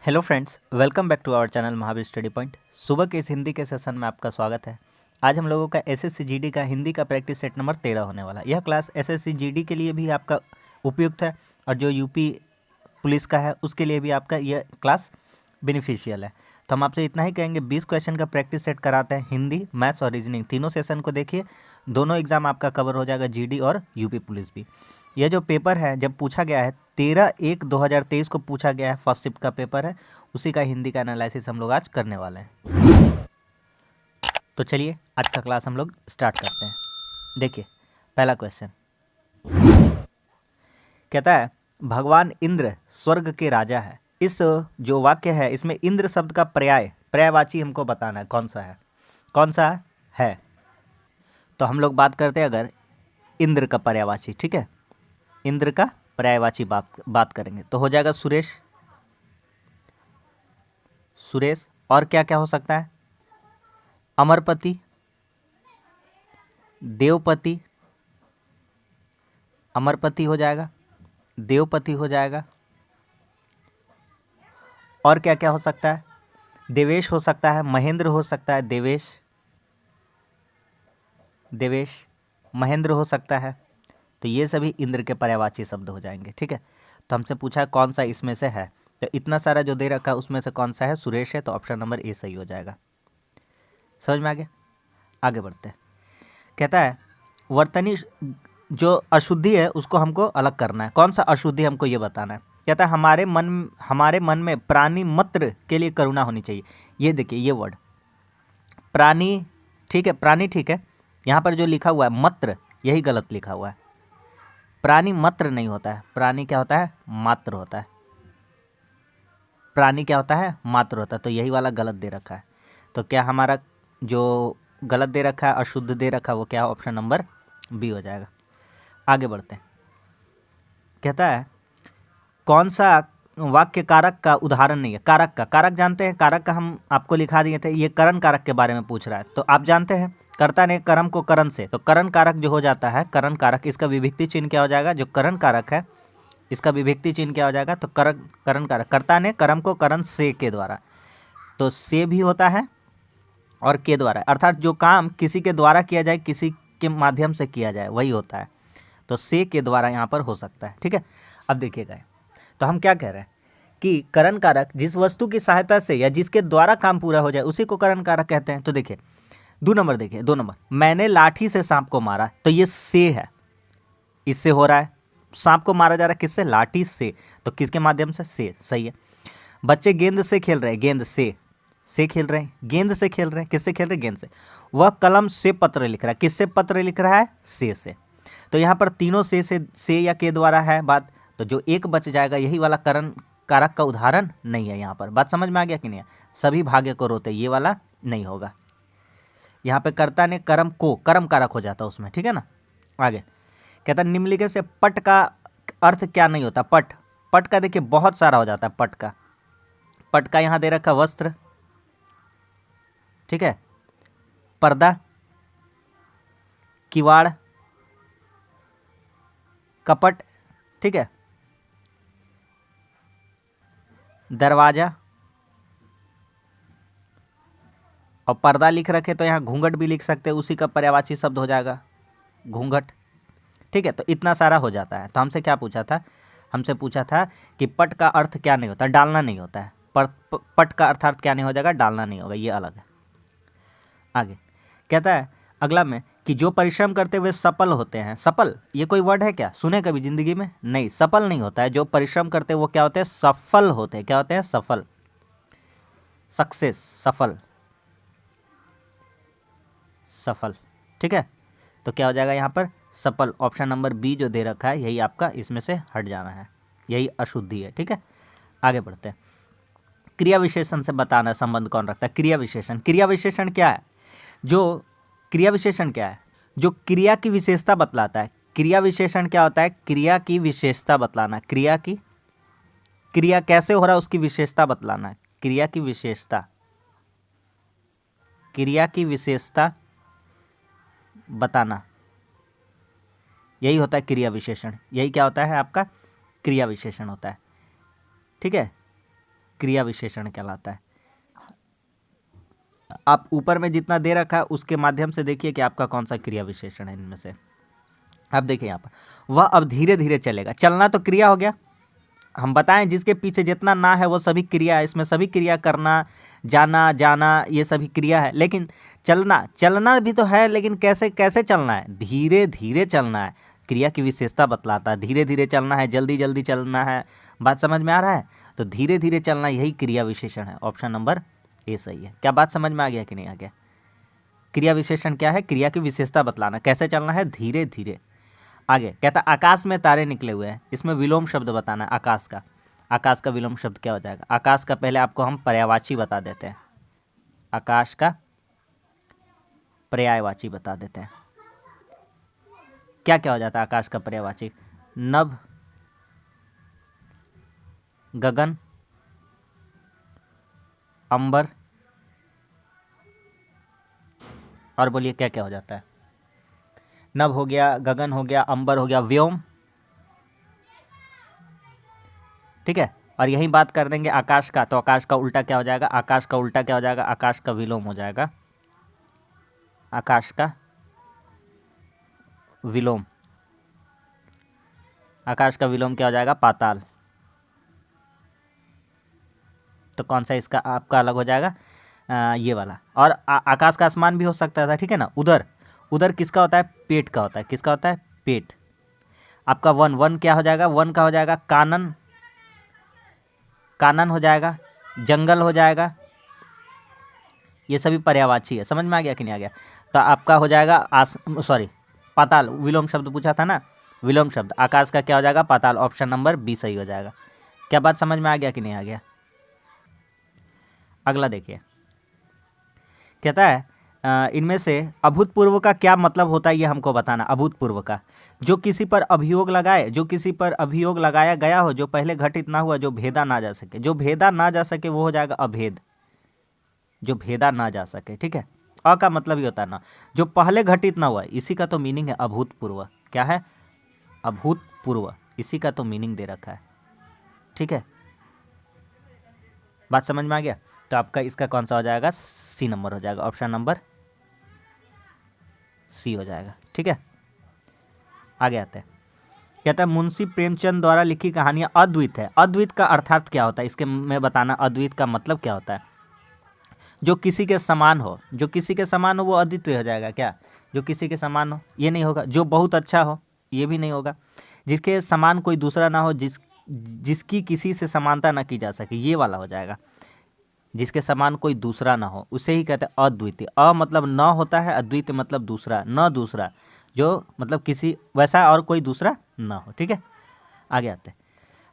Hello friends, welcome back to our channel Mahavir study point. सुबह के इस हिंदी के सेशन में आपका स्वागत है। आज हम लोगों का एसएससी जीडी का हिंदी का प्रैक्टिस सेट नंबर 13 होने वाला है। यह क्लास एसएससी जीडी के लिए भी आपका उपयुक्त है और जो यूपी पुलिस का है उसके लिए भी आपका यह क्लास बेनिफिशियल है। तो हम आपसे इतना ही कहेंगे, 20 क्वेश्चन का प्रैक्टिस सेट कराते हैं। हिंदी, मैथ्स और रीजनिंग तीनों सेशन को देखिए, दोनों एग्जाम आपका कवर हो जाएगा, जीडी और यूपी पुलिस भी। यह जो पेपर है जब पूछा गया है 13/1/2023 को पूछा गया है, फर्स्ट शिफ्ट का पेपर है, उसी का हिंदी का एनालिसिस हम लोग आज करने वाले हैं। तो चलिए आज का क्लास हम लोग स्टार्ट करते हैं। देखिए पहला क्वेश्चन कहता है, भगवान इंद्र स्वर्ग के राजा है। इस जो वाक्य है इसमें इंद्र शब्द का पर्यायवाची हमको बताना है, कौन सा है, कौन सा है। तो हम लोग बात करते हैं अगर इंद्र का पर्यायवाची, ठीक है, इंद्र का पर्यायवाची बात करेंगे तो हो जाएगा सुरेश। सुरेश और क्या क्या हो सकता है, अमरपति, देवपति, अमरपति हो जाएगा, देवपति हो जाएगा, और क्या क्या हो सकता है, देवेश हो सकता है, महेंद्र हो सकता है, देवेश महेंद्र हो सकता है। तो ये सभी इंद्र के पर्यायवाची शब्द हो जाएंगे, ठीक है। तो हमसे पूछा कौन सा इसमें से है, तो इतना सारा जो दे रखा है उसमें से कौन सा है, सुरेश है, तो ऑप्शन नंबर ए सही हो जाएगा। समझ में आ गया, आगे बढ़ते हैं। कहता है वर्तनी जो अशुद्धि है उसको हमको अलग करना है। कौन सा अशुद्धि हमको ये बताना है। कहता है हमारे मन में प्राणी मात्र के लिए करुणा होनी चाहिए। ये देखिए ये वर्ड प्राणी, ठीक है, प्राणी ठीक है, यहाँ पर जो लिखा हुआ है मात्र, यही गलत लिखा हुआ है। प्राणी मात्र नहीं होता है, प्राणी क्या होता है, मात्र होता है। प्राणी क्या होता है, मात्र होता है। तो यही वाला गलत दे रखा है। तो क्या हमारा जो गलत दे रखा है, अशुद्ध दे रखा है, वो क्या, ऑप्शन नंबर बी हो जाएगा। आगे बढ़ते हैं। कहता है कौन सा वाक्य कारक का उदाहरण नहीं है। कारक जानते हैं, कारक का हम आपको लिखा दिए थे। ये करण कारक के बारे में पूछ रहा है। तो आप जानते हैं कर्ता ने कर्म को करण से, तो करण कारक जो हो जाता है, करण कारक, इसका विभक्ति चिन्ह क्या हो जाएगा, जो करण कारक है इसका विभक्ति चिन्ह क्या हो जाएगा, तो करण कारक, कर्ता ने कर्म को करण से के द्वारा, तो से भी होता है और के द्वारा, अर्थात जो काम किसी के द्वारा किया जाए, किसी के माध्यम से किया जाए, वही होता है। तो से के द्वारा यहाँ पर हो सकता है, ठीक है। अब देखिएगा, तो हम क्या कह रहे हैं कि करण कारक जिस वस्तु की सहायता से या जिसके द्वारा काम पूरा हो जाए उसी को करण कारक कहते हैं। तो देखिए 2 नंबर, देखिए 2 नंबर, मैंने लाठी से सांप को मारा, तो ये से है, इससे हो रहा है, सांप को मारा जा रहा है किससे, लाठी से, तो किसके माध्यम से सही है। बच्चे गेंद से खेल रहे हैं, गेंद से खेल रहे हैं, गेंद से खेल रहे हैं, किससे खेल रहे हैं, गेंद से। वह कलम से पत्र लिख रहा है, किससे पत्र लिख रहा है, से। तो यहाँ पर तीनों से या के द्वारा है बात, तो जो एक बच जाएगा यही वाला करण कारक का उदाहरण नहीं है। यहाँ पर बात समझ में आ गया कि नहीं, सभी भाग्य को रोते, ये वाला नहीं होगा। यहाँ पे कर्ता ने कर्म को, कर्म कारक हो जाता उसमें, ठीक है ना। आगे कहता निम्नलिखित से पट का अर्थ क्या नहीं होता। पट का देखिए बहुत सारा हो जाता है। पट का यहाँ दे रखा वस्त्र, ठीक है, पर्दा, किवाड़, कपट, ठीक है, दरवाजा, और पर्दा लिख रखे तो यहाँ घूंघट भी लिख सकते हैं, उसी का पर्यायवाची शब्द हो जाएगा घूंघट, ठीक है। तो इतना सारा हो जाता है। तो हमसे क्या पूछा था, हमसे पूछा था कि पट का अर्थ क्या नहीं होता, डालना नहीं होता है। पट का अर्थात क्या नहीं हो जाएगा, डालना नहीं होगा, ये अलग है। आगे कहता है अगला में कि जो परिश्रम करते हुए सफल होते हैं। सफल ये कोई वर्ड है क्या, सुने कभी जिंदगी में, नहीं, सफल नहीं होता है। जो परिश्रम करते हैं वो क्या होते हैं, सफल होते हैं। क्या होते हैं, सफल, सक्सेस, सफल, ठीक है। तो क्या हो जाएगा यहाँ पर, सफल। ऑप्शन नंबर बी जो दे रखा है यही आपका इसमें से हट जाना है, यही अशुद्धि है, ठीक है। आगे बढ़ते हैं। क्रिया विशेषण से बताना संबंध कौन रखता है। क्रिया विशेषण क्या है, जो क्रिया विशेषण क्या है, जो क्रिया की विशेषता बतलाता है। क्रिया विशेषण क्या होता है, क्रिया की विशेषता बतलाना, क्रिया कैसे हो रहा है उसकी विशेषता बतलाना, क्रिया की विशेषता बताना, यही होता है क्रिया विशेषण। यही क्या होता है आपका, क्रिया विशेषण होता है, ठीक है। क्रिया विशेषण कहलाता है। आप ऊपर में जितना दे रखा है उसके माध्यम से देखिए कि आपका कौन सा क्रिया विशेषण है इनमें से। अब देखिए यहाँ पर वह अब धीरे धीरे चलेगा। चलना तो क्रिया हो गया, हम बताएं जिसके पीछे जितना ना है वो सभी क्रिया है, इसमें सभी क्रिया करना, जाना, जाना, ये सभी क्रिया है। लेकिन चलना, चलना भी तो है, लेकिन कैसे कैसे चलना है? धीरे धीरे चलना है। क्रिया की विशेषता बतलाता है, धीरे धीरे चलना है, जल्दी जल्दी चलना है। बात समझ में आ रहा है? तो धीरे धीरे चलना यही क्रिया विशेषण है। ऑप्शन नंबर ए सही है। क्या बात समझ में आ गया कि नहीं आ गया? क्रिया विशेषण क्या है? क्रिया की विशेषता बतलाना, कैसे चलना है? धीरे धीरे। आगे कहता आकाश में तारे निकले हुए हैं, इसमें विलोम शब्द बताना है आकाश का। आकाश का विलोम शब्द क्या हो जाएगा? आकाश का पहले आपको हम पर्यायवाची बता देते हैं, आकाश का पर्यायवाची बता देते हैं। क्या क्या हो जाता है आकाश का पर्यायवाची? नभ, गगन, अंबर, और बोलिए क्या क्या हो जाता है? नभ हो गया, गगन हो गया, अंबर हो गया, व्योम। ठीक है, और यही बात कर देंगे आकाश का, तो आकाश का उल्टा क्या हो जाएगा? आकाश का उल्टा क्या हो जाएगा? आकाश का विलोम हो जाएगा, आकाश का विलोम। आकाश का विलोम क्या हो जाएगा? पाताल। तो कौन सा इसका आपका अलग हो जाएगा? ये वाला। और आकाश का आसमान भी हो सकता था, ठीक है ना। उदर, उदर किसका होता है? पेट का होता है। किसका होता है? पेट। आपका वन, वन क्या हो जाएगा? वन का हो जाएगा कानन, कानन हो जाएगा, जंगल हो जाएगा। ये सभी पर्यायवाची है। समझ में आ गया कि नहीं आ गया? तो आपका हो जाएगा पाताल। विलोम शब्द पूछा था ना, विलोम शब्द। आकाश का क्या हो जाएगा? पाताल। ऑप्शन नंबर बी सही हो जाएगा। क्या बात समझ में आ गया कि नहीं आ गया? अगला देखिए, कहता है इनमें से अभूतपूर्व का क्या मतलब होता है ये हमको बताना। अभूतपूर्व का, जो किसी पर अभियोग लगाए, जो किसी पर अभियोग लगाया गया हो, जो पहले घटित ना हुआ, जो भेदा ना जा सके। जो भेदा ना जा सके वो हो जाएगा अभेद, जो भेदा ना जा सके। ठीक है, अ का मतलब ही होता है ना, जो पहले घटित ना हुआ, इसी का तो मीनिंग है अभूतपूर्व। क्या है? अभूतपूर्व, इसी का तो मीनिंग दे रखा है। ठीक है, बात समझ में आ गया? तो आपका इसका कौन सा हो जाएगा? सी नंबर हो जाएगा। ऑप्शन नंबर सी हो जाएगा। ठीक है, आगे आते हैं। कहता है मुंशी प्रेमचंद द्वारा लिखी कहानियां अद्वित है। अद्वित का अर्थात क्या होता है इसके मैं बताना। अद्वित का मतलब क्या होता है? जो किसी के समान हो, जो किसी के समान हो वो अद्वितीय हो जाएगा। क्या? जो किसी के समान हो, ये नहीं होगा। जो बहुत अच्छा हो, ये भी नहीं होगा। जिसके समान कोई दूसरा ना हो, जिसकी किसी से समानता ना की जा सके, ये वाला हो जाएगा। जिसके समान कोई दूसरा ना हो, उसे ही कहते हैं अद्वितीय। अ मतलब न होता है, अद्वितीय मतलब दूसरा, न दूसरा, जो मतलब किसी वैसा और कोई दूसरा ना हो। ठीक है, आगे आते हैं।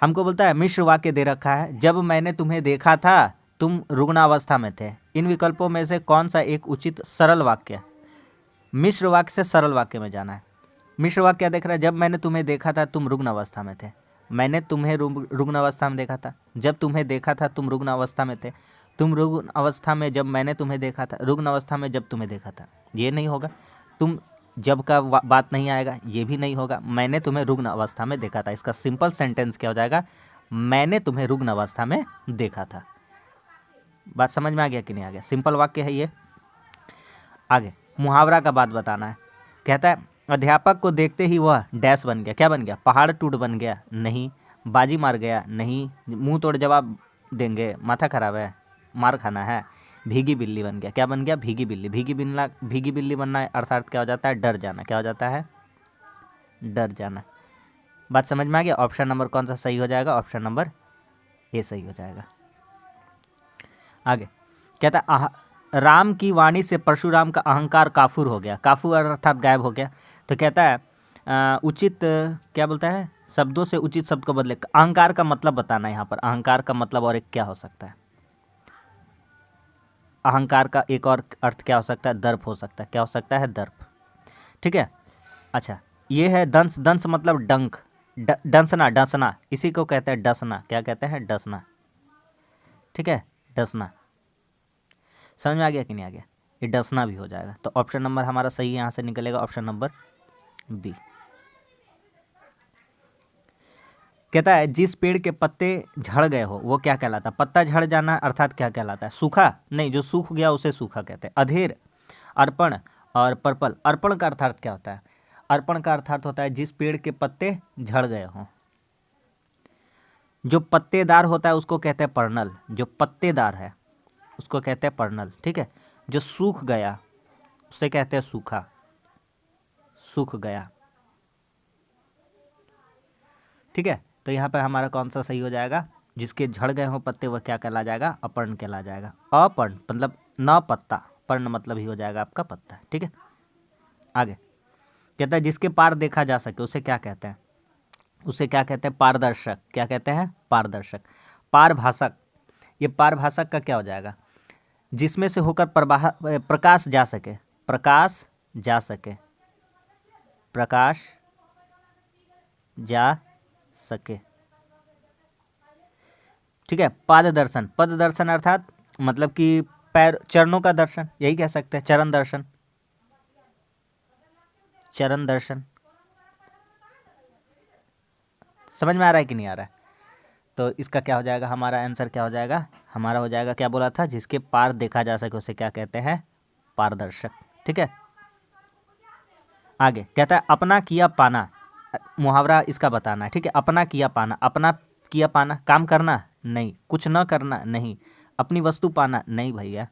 हमको बोलता है मिश्र वाक्य दे रखा है। जब मैंने तुम्हें देखा था तुम रुग्णावस्था में थे। इन विकल्पों में से कौन सा एक उचित सरल वाक्य? मिश्र वाक्य से सरल वाक्य में जाना है। मिश्र वाक्य क्या देख रहा है? जब मैंने तुम्हें देखा था तुम रुग्ण अवस्था में थे। मैंने तुम्हें रुग्ण अवस्था में देखा था। जब तुम्हें देखा था तुम रुग्ण अवस्था में थे। तुम रुग्ण अवस्था में जब मैंने तुम्हें देखा था। रुग्ण अवस्था में जब तुम्हें देखा था, ये नहीं होगा। तुम जब का बात नहीं आएगा, ये भी नहीं होगा। मैंने तुम्हें रुग्ण अवस्था में देखा था, इसका सिंपल सेंटेंस क्या हो जाएगा? मैंने तुम्हें रुग्ण अवस्था में देखा था। बात समझ में आ गया कि नहीं आ गया? सिंपल वाक्य है ये। आगे मुहावरा का बात बताना है। कहता है अध्यापक को देखते ही वह डैश बन गया। क्या बन गया? पहाड़ टूट बन गया? नहीं। बाजी मार गया? नहीं। मुंह तोड़ जवाब देंगे? माथा खराब है, मार खाना है। भीगी बिल्ली बन गया? क्या बन गया? भीगी बिल्ली। भीगी बिल्ली बनना है अर्थात क्या हो जाता है? डर जाना। क्या हो जाता है? डर जाना। बात समझ में आ गया? ऑप्शन नंबर कौन सा सही हो जाएगा? ऑप्शन नंबर ए सही हो जाएगा। आगे कहता है राम की वाणी से परशुराम का अहंकार काफूर हो गया। काफूर अर्थात गायब हो गया। तो कहता है उचित क्या बोलता है? शब्दों से उचित शब्द को बदले। अहंकार का मतलब बताना है यहाँ पर। अहंकार का मतलब और एक क्या हो सकता है? अहंकार का एक और अर्थ क्या हो सकता है? दर्प हो सकता है। क्या हो सकता है? दर्प। ठीक है, अच्छा ये है दंस। दंस मतलब डंक, डंसना, डसना, इसी को कहते हैं डसना। क्या कहते हैं? डसना। ठीक है, डसना। समझ में आ गया कि नहीं आ गया? ये डसना भी हो जाएगा। तो ऑप्शन नंबर हमारा सही यहाँ से निकलेगा, ऑप्शन नंबर बी। कहता है जिस पेड़ के पत्ते झड़ गए हो वो क्या कहलाता है? पत्ता झड़ जाना अर्थात क्या कहलाता है? सूखा? नहीं, जो सूख गया उसे सूखा कहते हैं। अधेर, अर्पण और पर्पल। अर्पण का अर्थात क्या होता है? अर्पण का अर्थात होता है जिस पेड़ के पत्ते झड़ गए हों। जो पत्तेदार होता है उसको कहते हैं पर्नल। जो पत्तेदार है उसको कहते हैं पर्नल, ठीक है। जो सूख गया उसे कहते हैं सूखा, सूख गया, ठीक है। तो यहाँ पर हमारा कौन सा सही हो जाएगा? जिसके झड़ गए हों पत्ते वह क्या कहला जाएगा? अपर्ण कहला जाएगा। अपर्ण मतलब न पत्ता, पर्ण मतलब ही हो जाएगा आपका पत्ता, ठीक है। आगे कहता है जिसके पार देखा जा सके उसे क्या कहते हैं? उसे क्या कहते हैं? पारदर्शक। क्या कहते हैं? पारदर्शक। पारभाषक, ये पारभाषक का क्या हो जाएगा? जिसमें से होकर प्रकाश जा सके, प्रकाश जा सके, प्रकाश जा सके, ठीक है। पाददर्शन, पददर्शन अर्थात मतलब कि पैर, चरणों का दर्शन, यही कह सकते हैं। चरण दर्शन, चरण दर्शन। समझ में आ रहा है कि नहीं आ रहा है? तो इसका क्या हो जाएगा? हमारा आंसर क्या हो जाएगा? हमारा हो जाएगा, क्या बोला था? जिसके पार देखा जा सके उसे क्या कहते हैं? पारदर्शक, ठीक है। आगे कहता है अपना किया पाना, मुहावरा इसका बताना है, ठीक है। अपना किया पाना, अपना किया पाना काम करना नहीं, कुछ न करना नहीं, अपनी वस्तु पाना नहीं भैया।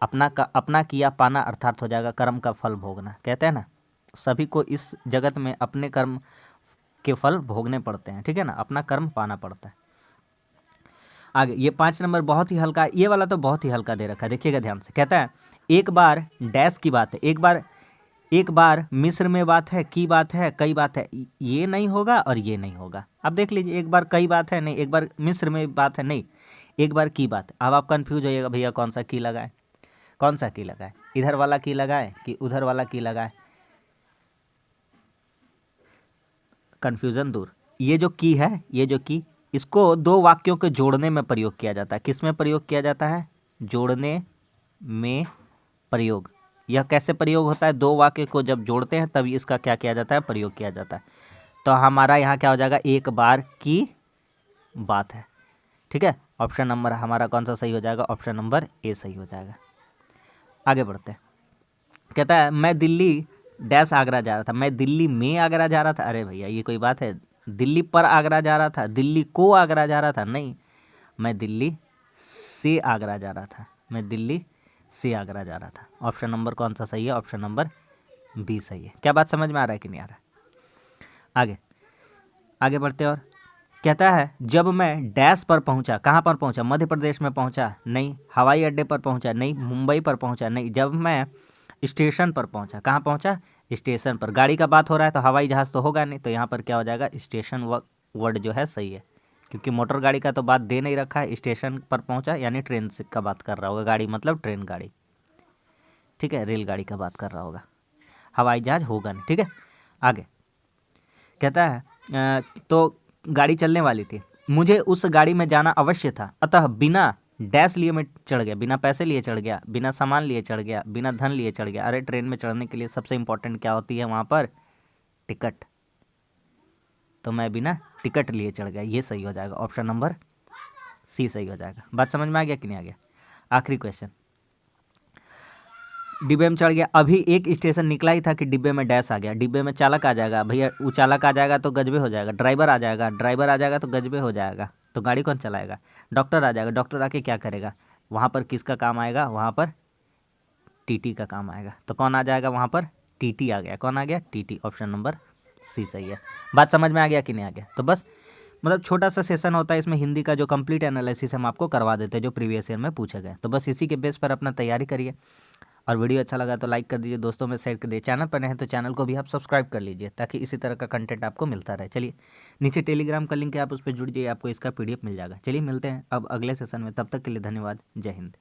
अपना किया पाना अर्थात हो जाएगा कर्म का फल भोगना। कहते हैं ना सभी को इस जगत में अपने कर्म के फल भोगने पड़ते हैं, ठीक है ना, अपना कर्म पाना पड़ता है। आगे ये 5 नंबर बहुत ही हल्का, ये वाला तो बहुत ही हल्का दे रखा है, देखिएगा ध्यान से। कहता है एक बार डैश की बात है, एक बार मिस्र में बात है, की बात है, कई बात है, ये नहीं होगा और ये नहीं होगा। अब देख लीजिए, एक बार कई बात है नहीं, एक बार मिस्र में बात है नहीं, एक बार की बात है। अब आप कंफ्यूज होइएगा भैया कौन सा की लगाए, कौन सा की लगाए, इधर वाला की लगाए कि उधर वाला की लगाए? कन्फ्यूजन दूर। ये जो की है, ये जो की, इसको दो वाक्यों के जोड़ने में प्रयोग किया जाता है। किस में प्रयोग किया जाता है? जोड़ने में प्रयोग। यह कैसे प्रयोग होता है? दो वाक्य को जब जोड़ते हैं तब इसका क्या किया जाता है? प्रयोग किया जाता है। तो हमारा यहाँ क्या हो जाएगा? एक बार की बात है, ठीक है। ऑप्शन नंबर हमारा कौन सा सही हो जाएगा? ऑप्शन नंबर ए सही हो जाएगा। आगे बढ़ते हैं। कहता है मैं दिल्ली डैश आगरा जा रहा था, मैं दिल्ली में आगरा जा रहा था। अरे भैया ये कोई बात है? दिल्ली पर आगरा जा रहा था, दिल्ली को आगरा जा रहा था? नहीं, मैं दिल्ली से आगरा जा रहा था, मैं दिल्ली से आगरा जा रहा था। ऑप्शन नंबर कौन सा सही है? ऑप्शन नंबर बी सही है। क्या बात समझ में आ रहा है कि नहीं आ रहा है? आगे बढ़ते और कहता है जब मैं डैश पर पहुंचा, कहाँ पर पहुंचा? मध्य प्रदेश में पहुंचा? नहीं। हवाई अड्डे पर पहुंचा? नहीं। मुंबई पर पहुंचा? नहीं। जब मैं स्टेशन पर पहुंचा, कहाँ पहुंचा? स्टेशन पर। गाड़ी का बात हो रहा है तो हवाई जहाज़ तो होगा नहीं, तो यहाँ पर क्या हो जाएगा? स्टेशन वर्ड जो है सही है, क्योंकि मोटर गाड़ी का तो बात दे नहीं रखा है। स्टेशन पर पहुंचा यानी ट्रेन का बात कर रहा होगा, गाड़ी मतलब ट्रेन गाड़ी, ठीक है, रेलगाड़ी का बात कर रहा होगा, हवाई जहाज़ होगा नहीं, ठीक है। आगे कहता है तो गाड़ी चलने वाली थी, मुझे उस गाड़ी में जाना अवश्य था, अतः बिना डैश लिए मैं चढ़ गया, बिना पैसे लिए चढ़ गया, बिना सामान लिए चढ़ गया, बिना धन लिए चढ़ गया। अरे ट्रेन में चढ़ने के लिए सबसे इंपॉर्टेंट क्या होती है वहाँ पर? टिकट। तो मैं बिना टिकट लिए चढ़ गया, ये सही हो जाएगा। ऑप्शन नंबर सी सही हो जाएगा। बात समझ में आ गया कि नहीं आ गया? आखिरी क्वेश्चन, डिब्बे में चढ़ गया, अभी एक स्टेशन निकला ही था कि डिब्बे में डैश आ गया। डिब्बे में चालक आ जाएगा भैया, वो चालक आ जाएगा तो गजबे हो जाएगा। ड्राइवर आ जाएगा, ड्राइवर आ जाएगा तो गजबे हो जाएगा। तो गाड़ी कौन चलाएगा? डॉक्टर आ जाएगा, डॉक्टर आके क्या करेगा? वहाँ पर किसका काम आएगा? वहाँ पर टीटी का काम आएगा। तो कौन आ जाएगा वहाँ पर? टीटी आ गया। कौन आ गया? टीटी। ऑप्शन नंबर सी सही है। बात समझ में आ गया कि नहीं आ गया? तो बस मतलब छोटा सा सेशन होता है इसमें, हिंदी का जो कंप्लीट एनालिसिस हम आपको करवा देते हैं जो प्रीवियस ईयर में पूछे गए। तो बस इसी के बेस पर अपना तैयारी करिए, और वीडियो अच्छा लगा तो लाइक कर दीजिए, दोस्तों में शेयर कर दीजिए। चैनल पर नए हैं तो चैनल को भी आप सब्सक्राइब कर लीजिए ताकि इसी तरह का कंटेंट आपको मिलता रहे। चलिए नीचे टेलीग्राम का लिंक है, आप उस पर जुड़ जाइए, आपको इसका PDF मिल जाएगा। चलिए मिलते हैं अब अगले सेशन में, तब तक के लिए धन्यवाद। जय हिंद।